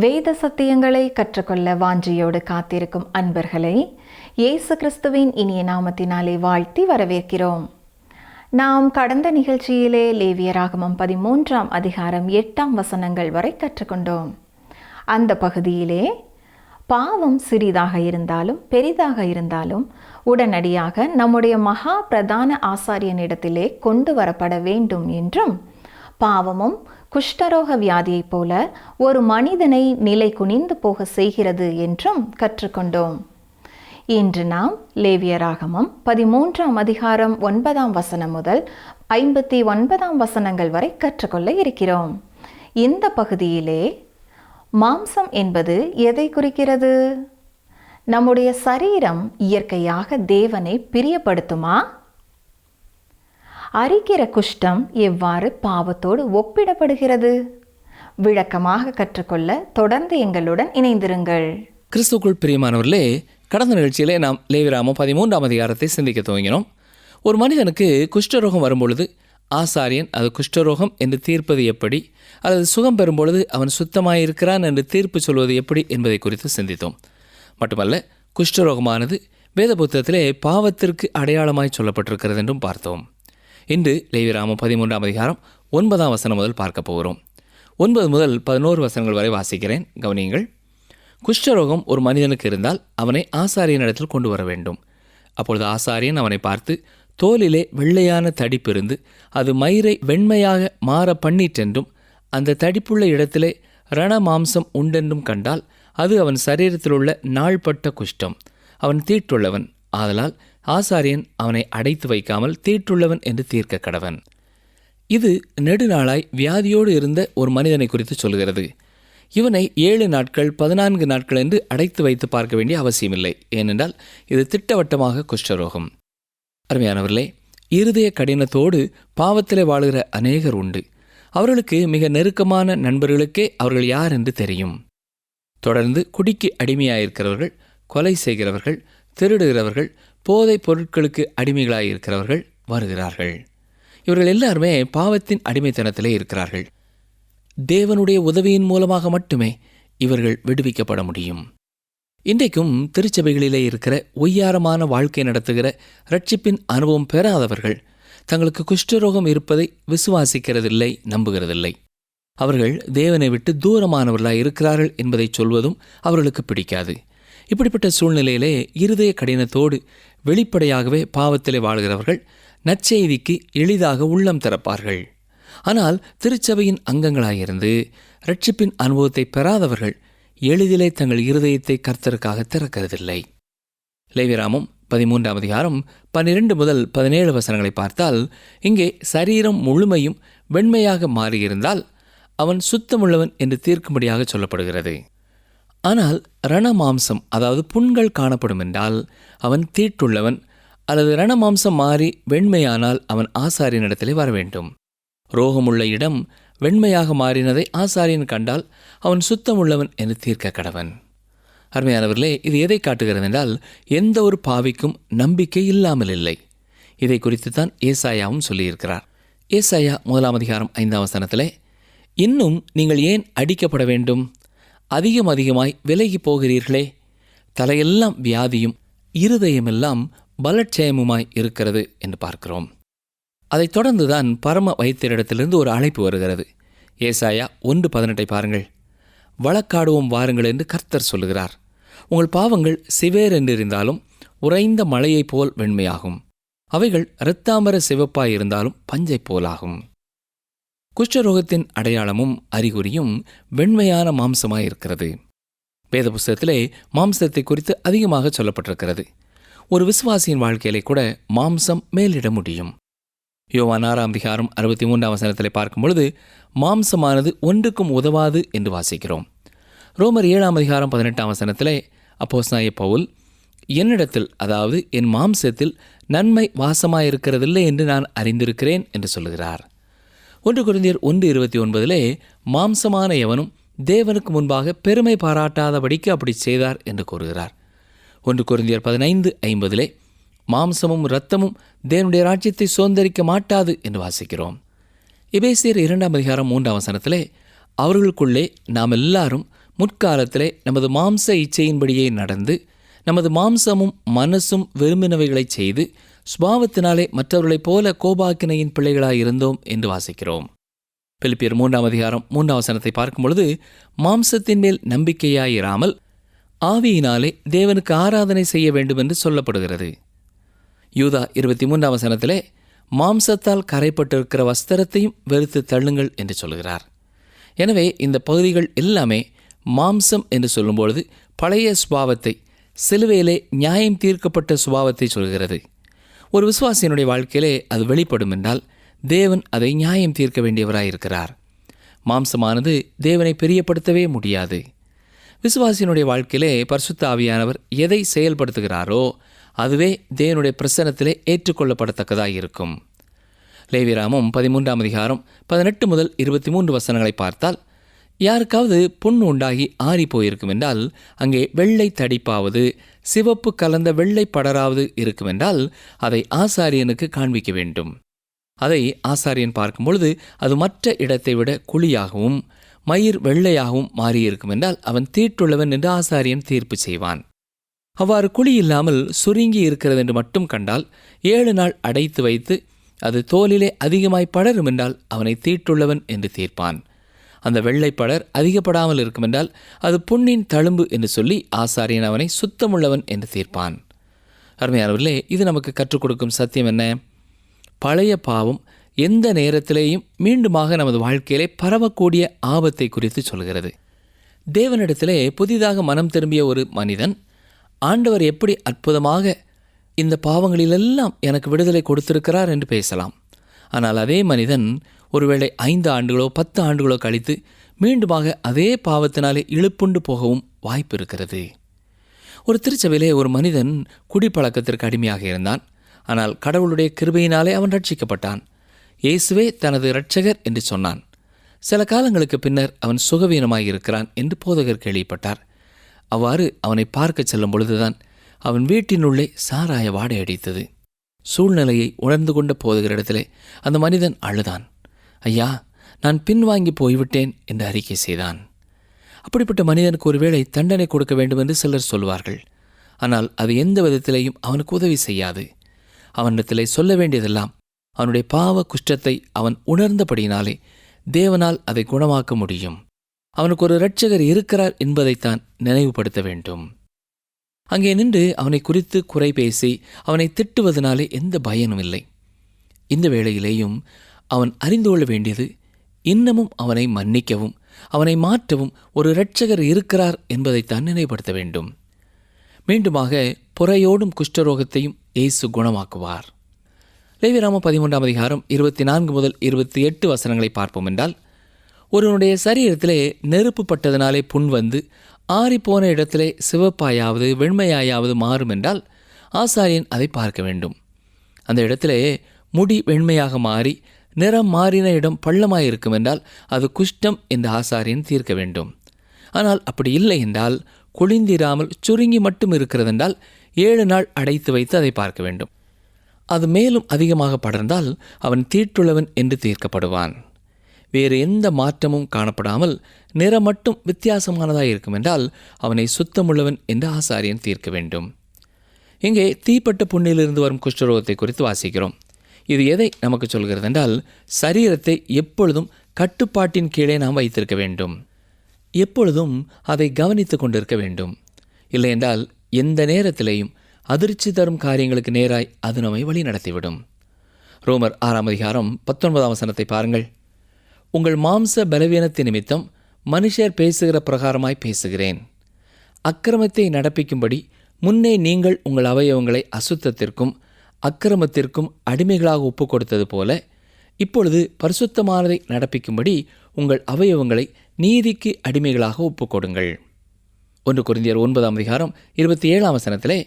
வேத சத்தியங்களை கற்றுக்கொள்ள வாஞ்சியோடு காத்திருக்கும் அன்பர்களை இயேசு கிறிஸ்துவின் இனிய நாமத்தினாலே வாழ்த்தி வரவேற்கிறோம். நாம் கடந்த நிகழ்ச்சியிலே லேவியராகமம் 13ஆம் அதிகாரம் 8ஆம் வசனங்கள் வரை கற்றுக்கொண்டோம். அந்த பகுதியிலே பாவம் சிறிதாக இருந்தாலும் பெரிதாக இருந்தாலும் உடனடியாக நம்முடைய மகா பிரதான ஆசாரியனிடத்திலே கொண்டு வரப்பட வேண்டும் என்றும், பாவமும் குஷ்டரோக வியாதியைப் போல ஒரு மனிதனை நிலை குனிந்து போக செய்கிறது என்றும் கற்றுக்கொண்டோம். இன்று நாம் லேவியராகமம் 13ஆம் அதிகாரம் 9ஆம் வசனம் முதல் 59ஆம் வசனங்கள் வரை கற்றுக்கொள்ள இருக்கிறோம். இந்த பகுதியிலே மாம்சம் என்பது எதை குறிக்கிறது? நம்முடைய சரீரம் இயற்கையாக தேவனை பிரியப்படுத்துமா? அரிக்கிற குஷ்டம் எவ்வாறு பாவத்தோடு ஒப்பிடப்படுகிறது? விளக்கமாக கற்றுக்கொள்ள தொடர்ந்து எங்களுடன் இணைந்திருங்கள். கிறிஸ்துக்குள் பிரியமானவர்களே, கடந்த நிகழ்ச்சியிலே நாம் லேவியராகமம் 13ஆம் அதிகாரத்தை சிந்திக்க துவங்கினோம். ஒரு மனிதனுக்கு குஷ்டரோகம் வரும்பொழுது ஆசாரியன் அது குஷ்டரோகம் என்று தீர்ப்பது எப்படி, அல்லது சுகம் பெறும்பொழுது அவன் சுத்தமாயிருக்கிறான் என்று தீர்ப்பு சொல்வது எப்படி என்பதை குறித்து சிந்தித்தோம். மட்டுமல்ல, குஷ்டரோகமானது வேத புத்தகத்திலே பாவத்திற்கு அடையாளமாய் சொல்லப்பட்டிருக்கிறது என்றும் பார்த்தோம். இன்று லேவியராகமம் 13ஆம் அதிகாரம் 9ஆம் வசனம் முதல் பார்க்க போகிறோம். 9 முதல் 11 வசனங்கள் வரை வாசிக்கிறேன், கவனியுங்கள். குஷ்டரோகம் ஒரு மனிதனுக்கு இருந்தால் அவனை ஆசாரியனிடத்தில் கொண்டு வர வேண்டும். அப்பொழுது ஆசாரியன் அவனை பார்த்து, தோலிலே வெள்ளையான தடிப்பு இருந்து அது மயிரை வெண்மையாக மாற பண்ணிற்றென்றும் அந்த தடிப்புள்ள இடத்திலே ரண மாம்சம் உண்டென்றும் கண்டால் அது அவன் சரீரத்தில் உள்ள நாள்பட்ட குஷ்டம், அவன் தீட்டுள்ளவன். ஆதலால் ஆசாரியன் அவனை அடைத்து வைக்காமல் தீட்டுள்ளவன் என்று தீர்க்க கடவன். இது நெடுநாளாய் வியாதியோடு இருந்த ஒரு மனிதனை குறித்து சொல்கிறது. இவனை 7 நாட்கள் 14 நாட்கள் என்று அடைத்து வைத்து பார்க்க வேண்டிய அவசியமில்லை. ஏனென்றால் இது திட்டவட்டமாக குஷ்டரோகம். அருமையானவர்களே, இருதய கடினத்தோடு பாவத்திலே வாழுகிற அநேகர் உண்டு. அவர்களுக்கு மிக நெருக்கமான நண்பர்களுக்கே அவர்கள் யார் என்று தெரியும். தொடர்ந்து குடிக்கு அடிமையாயிருக்கிறவர்கள், கொலை செய்கிறவர்கள், திருடுகிறவர்கள், போதைப் பொருட்களுக்கு அடிமைகளாயிருக்கிறவர்கள் வருகிறார்கள். இவர்கள் எல்லாருமே பாவத்தின் அடிமைத்தனத்திலே இருக்கிறார்கள். தேவனுடைய உதவியின் மூலமாக மட்டுமே இவர்கள் விடுவிக்கப்பட முடியும். இன்றைக்கும் திருச்சபைகளிலே இருக்கிற ஒய்யாரமான வாழ்க்கை நடத்துகிற இரட்சிப்பின் அனுபவம் பெறாதவர்கள் தங்களுக்கு குஷ்டரோகம் இருப்பதை விசுவாசிக்கிறதில்லை, நம்புகிறதில்லை. அவர்கள் தேவனை விட்டு தூரமானவர்களாய் இருக்கிறார்கள் என்பதை சொல்வதும் அவர்களுக்கு பிடிக்காது. இப்படிப்பட்ட சூழ்நிலையிலே இருதய கடினத்தோடு வெளிப்படையாகவே பாவத்திலே வாழ்கிறவர்கள் நற்செய்திக்கு எளிதாக உள்ளம் திறப்பார்கள். ஆனால் திருச்சபையின் அங்கங்களாயிருந்து இரட்சிப்பின் அனுபவத்தை பெறாதவர்கள் எளிதிலே தங்கள் இருதயத்தை கர்த்தருக்காக திறக்கிறதில்லை. லேவியராகமம் 13ஆம் அதிகாரம் 12 முதல் 17 வசனங்களை பார்த்தால், இங்கே சரீரம் முழுமையும் வெண்மையாக மாறியிருந்தால் அவன் சுத்தமுள்ளவன் என்று தீர்க்கும்படியாக சொல்லப்படுகிறது. ஆனால் ரணமாம்சம், அதாவது புண்கள் காணப்படும் என்றால் அவன் தீட்டுள்ளவன், அல்லது ரணமாம்சம் மாறி வெண்மையானால் அவன் ஆசாரியனிடத்திலே வர வேண்டும். ரோகமுள்ள இடம் வெண்மையாக மாறினதை ஆசாரியன் கண்டால் அவன் சுத்தமுள்ளவன் என்று தீர்க்க கடவன். அருமையானவர்களே, இது எதை காட்டுகிறது என்றால் எந்த ஒரு பாவிக்கும் நம்பிக்கை இல்லாமல் இல்லை. இதை குறித்து தான் ஏசாயாவும் சொல்லியிருக்கிறார். ஏசாயா 1ஆம் அதிகாரம் 5ஆம் வசனத்திலே, இன்னும் நீங்கள் ஏன் அடிக்கப்பட வேண்டும்? அதிகமாய் விலகி போகிறீர்களே. தலையெல்லாம் வியாதியும் இருதயமெல்லாம் பலட்சயமுமாய் இருக்கிறது என்று பார்க்கிறோம். அதைத் தொடர்ந்துதான் பரம வைத்தியரிடத்திலிருந்து ஒரு அழைப்பு வருகிறது. ஏசாயா 1:18 பாருங்கள். வழக்காடுவோம் வாருங்கள் என்று கர்த்தர் சொல்லுகிறார். உங்கள் பாவங்கள் சிவேர் என்றிருந்தாலும் உறைந்த மழையைப் போல் வெண்மையாகும். அவைகள் இரத்தாம்பர சிவப்பாய் இருந்தாலும் பஞ்சைப் போலாகும். குஷ்டரோகத்தின் அடையாளமும் அறிகுறியும் வெண்மையான மாம்சமாயிருக்கிறது. வேத புஸ்தகத்திலே மாம்சத்தை குறித்து அதிகமாக சொல்லப்பட்டிருக்கிறது. ஒரு விசுவாசியின் வாழ்க்கையிலே கூட மாம்சம் மேலிட முடியும். யோவான் 6ஆம் அதிகாரம் 63ஆம் வசனத்திலே பார்க்கும் பொழுது மாம்சமானது ஒன்றுக்கும் உதவாது என்று வாசிக்கிறோம். ரோமர் 7ஆம் அதிகாரம் 18ஆம் வசனத்திலே அப்போஸ்தலனாகிய பவுல், என்னிடத்தில், அதாவது என் மாம்சத்தில் நன்மை வாசமாயிருக்கிறதில்லை என்று நான் அறிந்திருக்கிறேன் என்று சொல்லுகிறார். 1 கொரிந்தியர் 1:29 மாம்சமான எவனும் தேவனுக்கு முன்பாக பெருமை பாராட்டாதபடிக்கு அப்படி செய்தார் என்று கூறுகிறார். 1 கொரிந்தியர் 15:50 மாம்சமும் இரத்தமும் தேவனுடைய ராஜ்யத்தை சுதந்தரிக்க மாட்டாது என்று வாசிக்கிறோம். எபேசியர் 2ஆம் அதிகாரம் 3ஆம் வசனத்திலே அவர்களுக்குள்ளே நாம் எல்லாரும் முற்காலத்திலே நமது மாம்ச இச்சையின்படியே நடந்து நமது மாம்சமும் மனசும் விரும்பினவைகளை செய்து சுபாவத்தினாலே மற்றவர்களைப் போல கோபாக்கினையின் பிள்ளைகளாய் இருந்தோம் என்று வாசிக்கிறோம். பிலிப்பியர் 3:3 பார்க்கும் பொழுது, மாம்சத்தின் மேல் நம்பிக்கையாயிராமல் ஆவியினாலே தேவனுக்கு ஆராதனை செய்ய வேண்டும் என்று சொல்லப்படுகிறது. யூதா 23 மாம்சத்தால் கரைப்பட்டிருக்கிற வஸ்திரத்தையும் வெறுத்து தள்ளுங்கள் என்று சொல்கிறார். எனவே இந்த பகுதிகள் எல்லாமே மாம்சம் என்று சொல்லும்பொழுது பழைய சுபாவத்தை, சிலுவையிலே நியாயம் தீர்க்கப்பட்ட சுபாவத்தை சொல்கிறது. ஒரு விசுவாசியினுடைய வாழ்க்கையிலே அது வெளிப்படும் என்றால் தேவன் அதை நியாயம் தீர்க்க வேண்டியவராயிருக்கிறார். மாம்சமானது தேவனை பிரியப்படுத்தவே முடியாது. விசுவாசியினுடைய வாழ்க்கையிலே பரிசுத்த ஆவியானவர் எதை செயல்படுத்துகிறாரோ அதுவே தேவனுடைய பிரசன்னத்திலே ஏற்றுக்கொள்ளப்படத்தக்கதாக இருக்கும். லேவியராமம் 13:18-23 பார்த்தால், யாருக்காவது புண் உண்டாகி ஆறி போயிருக்கும் என்றால் அங்கே வெள்ளை தடிப்பாவது சிவப்பு கலந்த வெள்ளை படராவது இருக்கும் என்றால் அதை ஆசாரியனுக்கு காண்பிக்க வேண்டும். அதை ஆசாரியன் பார்க்கும் பொழுது அது மற்ற இடத்தை விட குழியாகவும் மயிர் வெள்ளையாகவும் மாறியிருக்கும் என்றால் அவன் தீட்டுள்ளவன் என்று ஆசாரியன் தீர்ப்பு செய்வான். அவ்வாறு குழி இல்லாமல் சுருங்கி இருக்கிறது என்று மட்டும் கண்டால் 7 நாள் அடைத்து வைத்து அது தோலிலே அதிகமாய் படரும் என்றால் அவனை தீட்டுள்ளவன் என்று தீர்ப்பான். அந்த வெள்ளைப்படர் அதிகப்படாமல் இருக்குமென்றால் அது புண்ணின் தழும்பு என்று சொல்லி ஆசாரியன் அவனை சுத்தமுள்ளவன் என்று தீர்ப்பான். அருமையானவர்களே, இது நமக்கு கற்றுக் கொடுக்கும் சத்தியம் என்ன? பழைய பாவம் எந்த நேரத்திலேயும் மீண்டுமாக நமது வாழ்க்கையிலே பரவக்கூடிய ஆபத்தை குறித்து சொல்கிறது. தேவனிடத்திலே புதிதாக மனம் திரும்பிய ஒரு மனிதன் ஆண்டவர் எப்படி அற்புதமாக இந்த பாவங்களிலெல்லாம் எனக்கு விடுதலை கொடுத்திருக்கிறார் என்று பேசலாம். ஆனால் அதே மனிதன் ஒருவேளை 5 ஆண்டுகளோ 10 ஆண்டுகளோ கழித்து மீண்டுமாக அதே பாவத்தினாலே இழுப்புண்டு போகவும் வாய்ப்பு இருக்கிறது. ஒரு திருச்சபையிலே ஒரு மனிதன் குடிப்பழக்கத்திற்கு அடிமையாக இருந்தான். ஆனால் கடவுளுடைய கிருபையினாலே அவன் ரட்சிக்கப்பட்டான். இயேசுவே தனது இரட்சகர் என்று சொன்னான். சில காலங்களுக்கு பின்னர் அவன் சுகவீனமாயிருக்கிறான் என்று போதகர் கேள்விப்பட்டார். அவ்வாறு அவனை பார்க்க செல்லும் பொழுதுதான் அவன் வீட்டினுள்ளே சாராய வாடை அடித்தது. சூழ்நிலையை உணர்ந்து கொண்ட போதகரிடத்திலே அந்த மனிதன் அழுதான். ஐயா, நான் பின்வாங்கி போய்விட்டேன் என்று அறிக்கை செய்தான். அப்படிப்பட்ட மனிதனுக்கு ஒருவேளை தண்டனை கொடுக்க வேண்டும் என்று சிலர் சொல்வார்கள். ஆனால் அது எந்த விதத்திலேயும் அவனுக்கு உதவி செய்யாது. அவனிடத்திலே சொல்ல வேண்டியதெல்லாம் அவனுடைய பாவ குற்றத்தை அவன் உணர்ந்தபடியினாலே தேவனால் அதை குணமாக்க முடியும். அவனுக்கு ஒரு இரட்சகர் இருக்கிறார் என்பதைத்தான் நினைவுபடுத்த வேண்டும். அங்கே நின்று அவனை குறித்து குறை பேசி அவனை திட்டுவதனாலே எந்த பயனும் இல்லை. இந்த வேளையிலேயும் அவன் அறிந்து கொள்ள வேண்டியது, இன்னமும் அவனை மன்னிக்கவும் அவனை மாற்றவும் ஒரு இரட்சகர் இருக்கிறார் என்பதைத்தான் நினைவுபடுத்த வேண்டும். மீண்டுமாக புறையோடும் குஷ்டரோகத்தையும் இயேசு குணமாக்குவார். லேவியராமம் 13:24-28 பார்ப்போம் என்றால், ஒருவனுடைய சரீரத்திலே நெருப்பு பட்டதனாலே புண் வந்து ஆறிப்போன இடத்திலே சிவப்பாயாவது வெண்மையாயாவது மாறும் என்றால் ஆசாரியன் அதை பார்க்க வேண்டும். அந்த இடத்திலே முடி வெண்மையாக மாறி நிறம் மாறின இடம் பள்ளமாயிருக்கும் என்றால் அது குஷ்டம் என்று ஆசாரியன் தீர்க்க வேண்டும். ஆனால் அப்படி இல்லை என்றால், குளிந்திராமல் சுருங்கி மட்டும் இருக்கிறதென்றால் 7 நாள் அடைத்து வைத்து அதை பார்க்க வேண்டும். அது மேலும் அதிகமாக படர்ந்தால் அவன் தீட்டுள்ளவன் என்று தீர்க்கப்படுவான். வேறு எந்த மாற்றமும் காணப்படாமல் நிறம் மட்டும் வித்தியாசமானதாக இருக்கும் என்றால் அவனை சுத்தமுள்ளவன் என்று ஆசாரியன் தீர்க்க வேண்டும். இங்கே தீப்பட்ட புண்ணிலிருந்து வரும் குஷ்டரோகத்தை குறித்து வாசிக்கிறோம். இது எதை நமக்கு சொல்கிறது என்றால், சரீரத்தை எப்பொழுதும் கட்டுப்பாட்டின் கீழே நாம் வைத்திருக்க வேண்டும். எப்பொழுதும் அதை கவனித்து கொண்டிருக்க வேண்டும். இல்லையென்றால் எந்த நேரத்திலேயும் அதிர்ச்சி தரும் காரியங்களுக்கு நேராய் அது நம்மை வழி நடத்திவிடும். ரோமர் 6:19 பாருங்கள். உங்கள் மாம்ச பலவீனத்தின் நிமித்தம் மனுஷர் பேசுகிற பிரகாரமாய் பேசுகிறேன். அக்கிரமத்தை நடப்பிக்கும்படி முன்னே நீங்கள் உங்கள் அவயவங்களை அசுத்தத்திற்கும் அக்கிரமத்திற்கும் அடிமைகளாக ஒப்புக் கொடுத்தது போல இப்பொழுது பரிசுத்தமானதை நடப்பிக்கும்படி உங்கள் அவயவங்களை நீதிக்கு அடிமைகளாக ஒப்புக்கொடுங்கள். 1 கொரிந்தியர் 9:27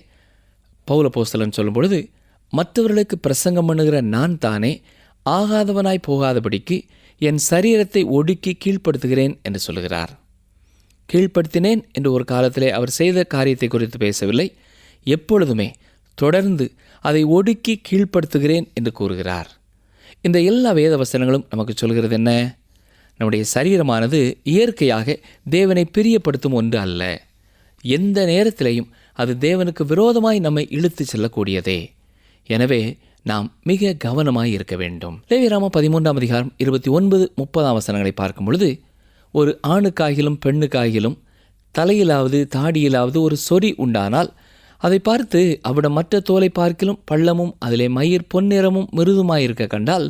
பவுல் அப்போஸ்தலன் சொல்லும் பொழுது, மற்றவர்களுக்கு பிரசங்கம் பண்ணுகிற நான் தானே ஆகாதவனாய் போகாதபடிக்கு என் சரீரத்தை ஒடுக்கி கீழ்ப்படுத்துகிறேன் என்று சொல்கிறார். கீழ்ப்படுத்தினேன் என்று ஒரு காலத்திலே அவர் செய்த காரியத்தை குறித்து பேசவில்லை. எப்பொழுதுமே தொடர்ந்து அதை ஒடுக்கி கீழ்ப்படுத்துகிறேன் என்று கூறுகிறார். இந்த எல்லா வேத வசனங்களும் நமக்கு சொல்கிறது என்ன? நம்முடைய சரீரமானது இயற்கையாக தேவனை பிரியப்படுத்தும் ஒன்று அல்ல. எந்த நேரத்திலையும் அது தேவனுக்கு விரோதமாய் நம்மை இழுத்து செல்லக்கூடியதே. எனவே நாம் மிக கவனமாய் இருக்க வேண்டும். லேவியராகமம் 13:29-30 வசனங்களை பார்க்கும் பொழுது, ஒரு ஆணுக்காகிலும் பெண்ணுக்காகிலும் தலையிலாவது தாடியிலாவது ஒரு சொறி உண்டானால் அதை பார்த்து அவ்விடம் மற்ற தோலை பார்க்கிலும் பள்ளமும் அதிலே மயிர் பொன்னிறமும் மிருதுமாயிருக்க கண்டால்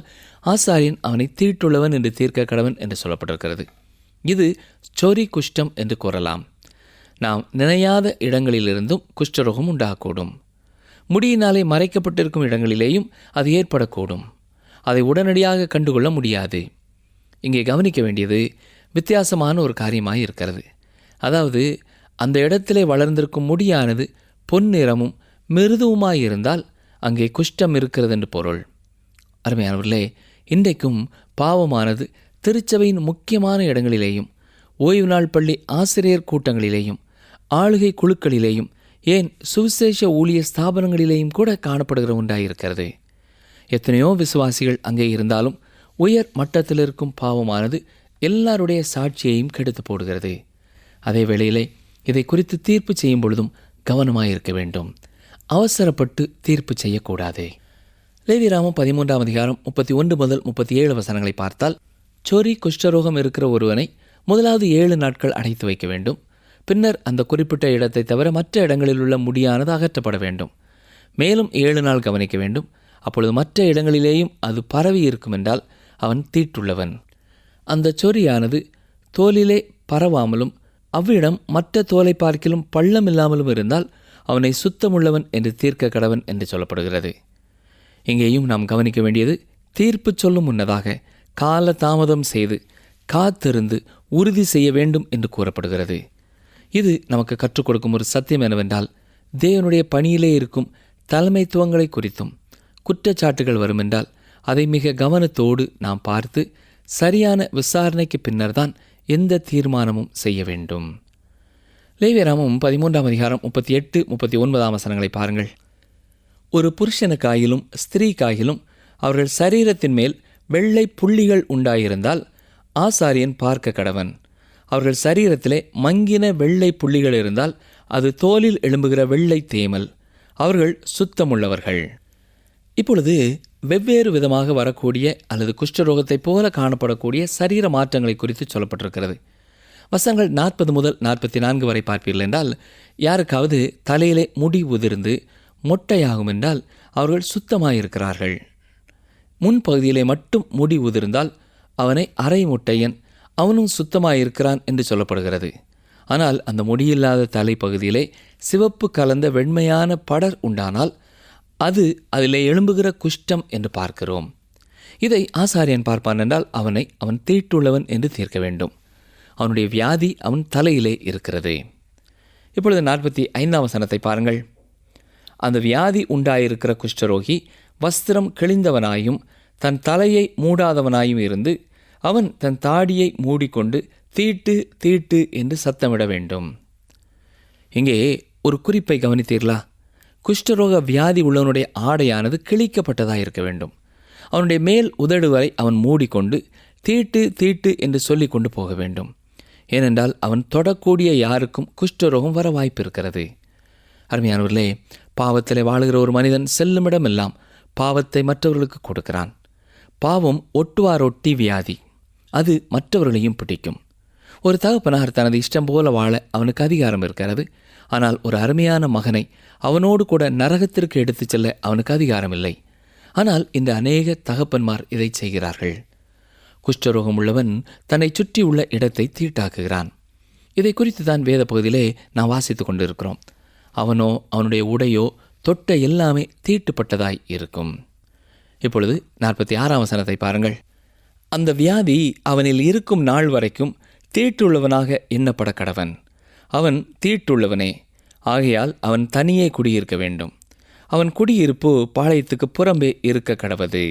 ஆசாரியன் அவனை தீட்டுள்ளவன் என்று தீர்க்க கடவன் என்று சொல்லப்பட்டிருக்கிறது. இது சொறி குஷ்டம் என்று கூறலாம். நாம் நினையாத இடங்களிலிருந்தும் குஷ்டரோகம் உண்டாகக்கூடும். முடியினாலே மறைக்கப்பட்டிருக்கும் இடங்களிலேயும் அது ஏற்படக்கூடும். அதை உடனடியாக கண்டுகொள்ள முடியாது. இங்கே கவனிக்க வேண்டியது வித்தியாசமான ஒரு காரியமாக இருக்கிறது. அதாவது அந்த இடத்திலே வளர்ந்திருக்கும் முடியானது பொன்னிறமும் மிருதுவுமாயிருந்தால் அங்கே குஷ்டம் இருக்கிறது என்று பொருள். அருமையானவர்களே, இன்றைக்கும் பாவமானது திருச்சபையின் முக்கியமான இடங்களிலேயும், ஓய்வு நாள் பள்ளி ஆசிரியர் கூட்டங்களிலேயும், ஆளுகை குழுக்களிலேயும், ஏன் சுவிசேஷ ஊழிய ஸ்தாபனங்களிலேயும் கூட காணப்படுகிற ஒன்றாயிருக்கிறது. எத்தனையோ விசுவாசிகள் அங்கே இருந்தாலும் உயர் மட்டத்தில் இருக்கும் பாவமானது எல்லாருடைய சாட்சியையும் கெடுத்து போடுகிறது. அதே வேளையிலே இதை குறித்து தீர்ப்பு செய்யும் பொழுதும் கவனமாயிருக்க வேண்டும். அவசரப்பட்டு தீர்ப்பு செய்யக்கூடாது. லேவியராகமம் 13:31-37 வசனங்களை பார்த்தால், சொறி குஷ்டரோகம் இருக்கிற ஒருவனை முதலாவது 7 நாட்கள் அடைத்து வைக்க வேண்டும். பின்னர் அந்த குறிப்பிட்ட இடத்தை தவிர மற்ற இடங்களில் உள்ள முடியானது அகற்றப்பட வேண்டும். மேலும் 7 நாள் கவனிக்க வேண்டும். அப்பொழுது மற்ற இடங்களிலேயும் அது பரவி இருக்கும் என்றால் அவன் தீட்டுள்ளவன். அந்த சொறியானது தோலிலே பரவாமலும் அவ்விடம் மற்ற தோலை பார்க்கிலும் பள்ளம் இல்லாமலும் இருந்தால் அவனை சுத்தமுள்ளவன் என்று தீர்க்க கடவன் என்று சொல்லப்படுகிறது. இங்கேயும் நாம் கவனிக்க வேண்டியது, தீர்ப்பு சொல்லும் முன்னதாக கால தாமதம் செய்து காத்திருந்து உறுதி செய்ய வேண்டும் என்று கூறப்படுகிறது. இது நமக்கு கற்றுக் கொடுக்கும் ஒரு சத்தியம் என்னவென்றால், தேவனுடைய பணியிலே இருக்கும் தலைமைத்துவங்களை குறித்தும் குற்றச்சாட்டுகள் வருமென்றால் அதை மிக கவனத்தோடு நாம் பார்த்து சரியான விசாரணைக்கு பின்னர்தான் எந்த தீர்மானமும் செய்ய வேண்டும். லேவியராகமம் 13:38-39 வசனங்களை பாருங்கள். ஒரு புருஷனுக்காயிலும் ஸ்திரீக்காயிலும் அவர்கள் சரீரத்தின் மேல் வெள்ளை புள்ளிகள் உண்டாயிருந்தால் ஆசாரியன் பார்க்க கடவன். அவர்கள் சரீரத்திலே மங்கின வெள்ளை புள்ளிகள் இருந்தால் அது தோலில் எழும்புகிற வெள்ளை தேமல். அவர்கள் சுத்தமுள்ளவர்கள். இப்பொழுது வெவ்வேறு விதமாக வரக்கூடிய அல்லது குஷ்டரோகத்தைப் போல காணப்படக்கூடிய சரீர மாற்றங்களை குறித்து சொல்லப்பட்டிருக்கிறது. வசனங்கள் 40-44 வரை பார்ப்பீர்கள் என்றால், யாருக்காவது தலையிலே முடி உதிர்ந்து மொட்டையாகும் என்றால் அவர்கள் சுத்தமாயிருக்கிறார்கள். முன்பகுதியிலே மட்டும் முடி உதிர்ந்தால் அவனை அரை மொட்டையன், அவனும் சுத்தமாயிருக்கிறான் என்று சொல்லப்படுகிறது. ஆனால் அந்த முடியில்லாத தலைப்பகுதியிலே சிவப்பு கலந்த வெண்மையான படர் உண்டானால் அது அதிலே எழும்புகிற குஷ்டம் என்று பார்க்கிறோம். இதை ஆசாரியன் பார்ப்பான் என்றால் அவன் தீட்டுள்ளவன் என்று தீர்க்க வேண்டும். அவனுடைய வியாதி அவன் தலையிலே இருக்கிறது. இப்பொழுது 45 வசனத்தை பாருங்கள். அந்த வியாதி உண்டாயிருக்கிற குஷ்டரோகி வஸ்திரம் கிழிந்தவனாயும் தன் தலையை மூடாதவனாயும் இருந்து அவன் தன் தாடியை மூடிக்கொண்டு தீட்டு தீட்டு என்று சத்தமிட வேண்டும். இங்கே ஒரு குறிப்பை கவனித்தீர்களா? குஷ்டரோக வியாதி உள்ளவனுடைய ஆடையானது கிழிக்கப்பட்டதாக இருக்க வேண்டும். அவனுடைய மேல் உதடு வரை அவன் மூடிக்கொண்டு தீட்டு தீட்டு என்று சொல்லி கொண்டு போக வேண்டும். ஏனென்றால் அவன் தொடக்கூடிய யாருக்கும் குஷ்டரோகம் வர வாய்ப்பு இருக்கிறது. அருமையானவர்களே, பாவத்திலே வாழுகிற ஒரு மனிதன் செல்லுமிடமெல்லாம் பாவத்தை மற்றவர்களுக்கு கொடுக்கிறான். பாவம் ஒட்டுவாரொட்டி வியாதி. அது மற்றவர்களையும் பிடிக்கும். ஒரு தகப்பனார் தனது இஷ்டம் போல வாழ அவனுக்கு அதிகாரம் இருக்கிறது. ஆனால் ஒரு அருமையான மகனை அவனோடு கூட நரகத்திற்கு எடுத்துச் செல்ல அவனுக்கு அதிகாரம் இல்லை. ஆனால் இந்த அநேக தகப்பன்மார் இதை செய்கிறார்கள். குஷ்டரோகம் உள்ளவன் தன்னை சுற்றி உள்ள இடத்தை தீட்டாக்குகிறான். இதை குறித்து தான் வேத பகுதியிலே நாம் வாசித்து கொண்டிருக்கிறோம். அவனோ அவனுடைய உடையோ தொட்ட எல்லாமே தீட்டுப்பட்டதாய் இருக்கும். இப்பொழுது 46 வசனத்தை பாருங்கள். அந்த வியாதி அவனில் இருக்கும் நாள் வரைக்கும் தீட்டுள்ளவனாக எண்ணப்பட கடவன். அவன் தீட்டுள்ளவனே, ஆகையால் அவன் தனியே குடியிருக்க வேண்டும். அவன் குடியிருப்பு பாளையத்துக்கு புறம்பே இருக்க கடவது.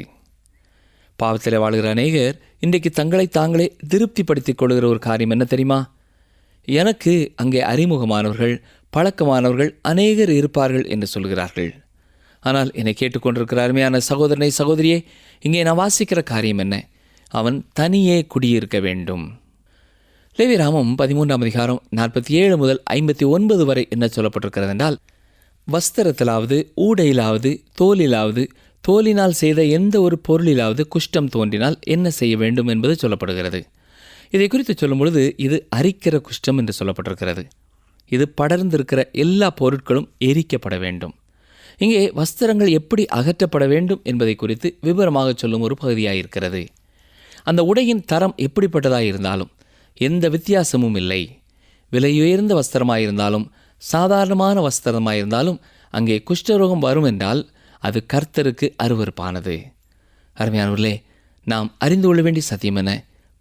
பாவத்தில் வாழ்கிற அநேகர் இன்றைக்கு தங்களை தாங்களே திருப்திப்படுத்திக் கொள்கிற ஒரு காரியம் என்ன தெரியுமா? எனக்கு அங்கே அறிமுகமானவர்கள், பழக்கமானவர்கள் அநேகர் இருப்பார்கள் என்று சொல்கிறார்கள். ஆனால் என்னை கேட்டுக்கொண்டிருக்கிற அருமையான சகோதரனை சகோதரியே, இங்கே நான் வாசிக்கிற காரியம் என்ன? அவன் தனியே குடியிருக்க வேண்டும். லேவியராகமம் 13ஆம் அதிகாரம் 47 முதல் 59 வரை என்ன சொல்லப்பட்டிருக்கிறது என்றால், வஸ்திரத்திலாவது ஊடையிலாவது தோலிலாவது தோலினால் செய்த எந்த ஒரு பொருளிலாவது குஷ்டம் தோன்றினால் என்ன செய்ய வேண்டும் என்பது சொல்லப்படுகிறது. இதை குறித்து சொல்லும் பொழுது இது அரிக்கிற குஷ்டம் என்று சொல்லப்பட்டிருக்கிறது. இது படர்ந்திருக்கிற எல்லா பொருட்களும் எரிக்கப்பட வேண்டும். இங்கே வஸ்திரங்கள் எப்படி அகற்றப்பட வேண்டும் என்பதை குறித்து விவரமாக சொல்லும் ஒரு பகுதியாயிருக்கிறது. அந்த உடையின் தரம் எப்படிப்பட்டதாக இருந்தாலும் எந்த வித்தியாசமும் இல்லை. விலையுயர்ந்த வஸ்திரமாயிருந்தாலும் சாதாரணமான வஸ்திரமாயிருந்தாலும் அங்கே குஷ்டரோகம் வரும் என்றால் அது கர்த்தருக்கு அருவருப்பானது. அருமையானவர்களே, நாம் அறிந்து கொள்ள வேண்டிய சத்தியம் என்ன?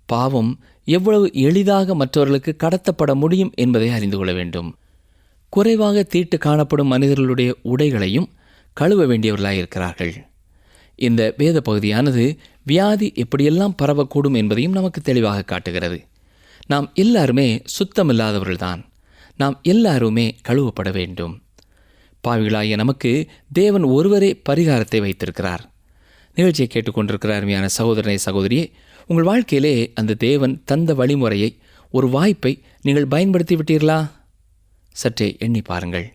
பாவம் எவ்வளவு எளிதாக மற்றவர்களுக்கு கடத்தப்பட முடியும் என்பதை அறிந்து கொள்ள வேண்டும். குறைவாக தீட்டு காணப்படும் மனிதர்களுடைய உடைகளையும் கழுவ வேண்டியவர்களாயிருக்கிறார்கள். இந்த வேத பகுதியானது வியாதி எப்படியெல்லாம் பரவக்கூடும் என்பதையும் நமக்கு தெளிவாக காட்டுகிறது. நாம் எல்லாருமே சுத்தமில்லாதவர்கள்தான். நாம் எல்லாருமே கழுவப்பட வேண்டும். பாவிகளாகிய நமக்கு தேவன் ஒருவரே பரிகாரத்தை வைத்திருக்கிறார். நிகழ்ச்சியை கேட்டுக்கொண்டிருக்கிற அருமையான சகோதரனை சகோதரியே, உங்கள் வாழ்க்கையிலே அந்த தேவன் தந்த வழிமுறையை, ஒரு வாய்ப்பை நீங்கள் பயன்படுத்தி விட்டீர்களா? சற்றே எண்ணி பாருங்கள்.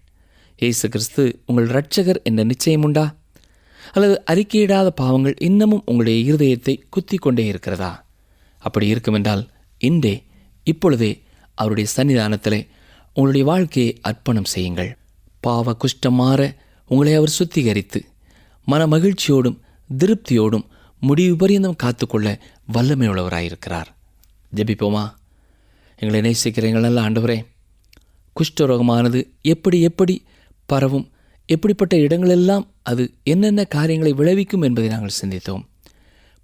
இயேசு கிறிஸ்து உங்கள் இரட்சகர் என்ற நிச்சயம் உண்டா? அல்லது அறிக்கையிடாத பாவங்கள் இன்னமும் உங்களுடைய இருதயத்தை குத்தி கொண்டே இருக்கிறதா? அப்படி இருக்குமென்றால் இன்றே இப்பொழுதே அவருடைய சன்னிதானத்திலே உங்களுடைய வாழ்க்கையை அர்ப்பணம் செய்யுங்கள். பாவ குஷ்டம் மாற உங்களை அவர் சுத்திகரித்து மன மகிழ்ச்சியோடும் திருப்தியோடும் முடிவு பரியந்தம் காத்துக்கொள்ள வல்லமை உள்ளவராயிருக்கிறார். ஜெபிப்போமா? எங்களை நேசிக்கிற எங்கள் நல்ல ஆண்டவரே, குஷ்டரோகமானது எப்படி எப்படி பரவும், எப்படிப்பட்ட இடங்களெல்லாம் அது என்னென்ன காரியங்களை விளைவிக்கும் என்பதை நாங்கள் சிந்தித்தோம்.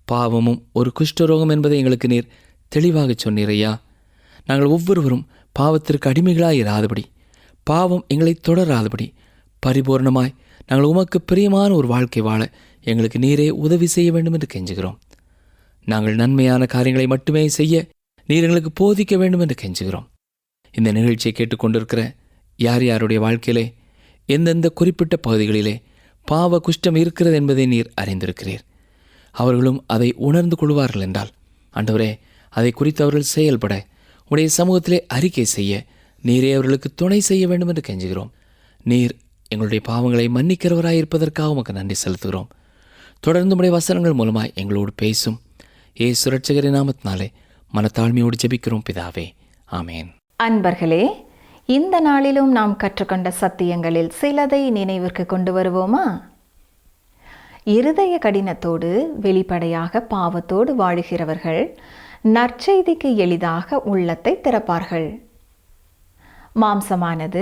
பாவமும் ஒரு குஷ்டரோகம் என்பதை எங்களுக்கு நீர் தெளிவாக சொன்னீரையா. நாங்கள் ஒவ்வொருவரும் பாவத்திற்கு அடிமைகளாக இராதபடி, பாவம் எங்களை தொடராதபடி பரிபூர்ணமாய் நாங்கள் உமக்கு பிரியமான ஒரு வாழ்க்கை வாழ எங்களுக்கு நீரே உதவி செய்ய வேண்டும் என்று கெஞ்சுகிறோம். நாங்கள் நன்மையான காரியங்களை மட்டுமே செய்ய நீர் எங்களுக்கு போதிக்க வேண்டும் என்று கெஞ்சுகிறோம். இந்த நிகழ்ச்சியை கேட்டுக்கொண்டிருக்கிற யார் யாருடைய வாழ்க்கையிலே எந்தெந்த குறிப்பிட்ட பகுதிகளிலே பாவ குஷ்டம் இருக்கிறது என்பதை நீர் அறிந்திருக்கிறீர். அவர்களும் அதை உணர்ந்து கொள்வார்கள் என்றால் ஆண்டவரே, அதை குறித்து அவர்கள் செயல்பட உடைய சமூகத்திலே அறிக்கை செய்ய நீரே அவர்களுக்கு துணை செய்ய வேண்டும் என்று கெஞ்சுகிறோம். நீர் எங்களுடைய பாவங்களை மன்னிக்கிறவராயிருப்பதற்காக உமக்கு நன்றி செலுத்துகிறோம். தொடர்ந்து உடைய வசனங்கள் மூலமாய் எங்களோடு பேசும் இயேசு இரட்சகரின் நாமத்தினாலே மனத்தாழ்மையோடு ஜெபிக்கிறோம் பிதாவே, ஆமேன். அன்பர்களே, இந்த நாளிலும் நாம் கற்றுக்கொண்ட சத்தியங்களில் சிலதை நினைவிற்கு கொண்டு வருவோமா? இருதய கடினத்தோடு வெளிப்படையாக பாவத்தோடு வாழுகிறவர்கள் நற்செய்திக்கு எளிதாக உள்ளத்தை திறப்பார்கள். மாம்சமானது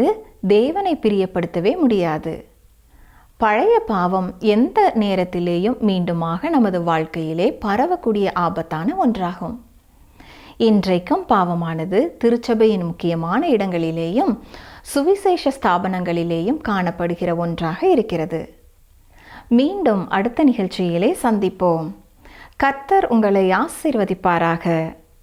தேவனை பிரியப்படுத்தவே முடியாது. பழைய பாவம் எந்த நேரத்திலேயும் மீண்டுமாக நமது வாழ்க்கையிலே பரவக்கூடிய ஆபத்தான ஒன்றாகும். இன்றைக்கும் பாவமானது திருச்சபையின் முக்கியமான இடங்களிலேயும் சுவிசேஷ ஸ்தாபனங்களிலேயும் காணப்படுகிற ஒன்றாக இருக்கிறது. மீண்டும் அடுத்த நிகழ்ச்சியிலே சந்திப்போம். கர்த்தர் உங்களை ஆசீர்வதிப்பாராக.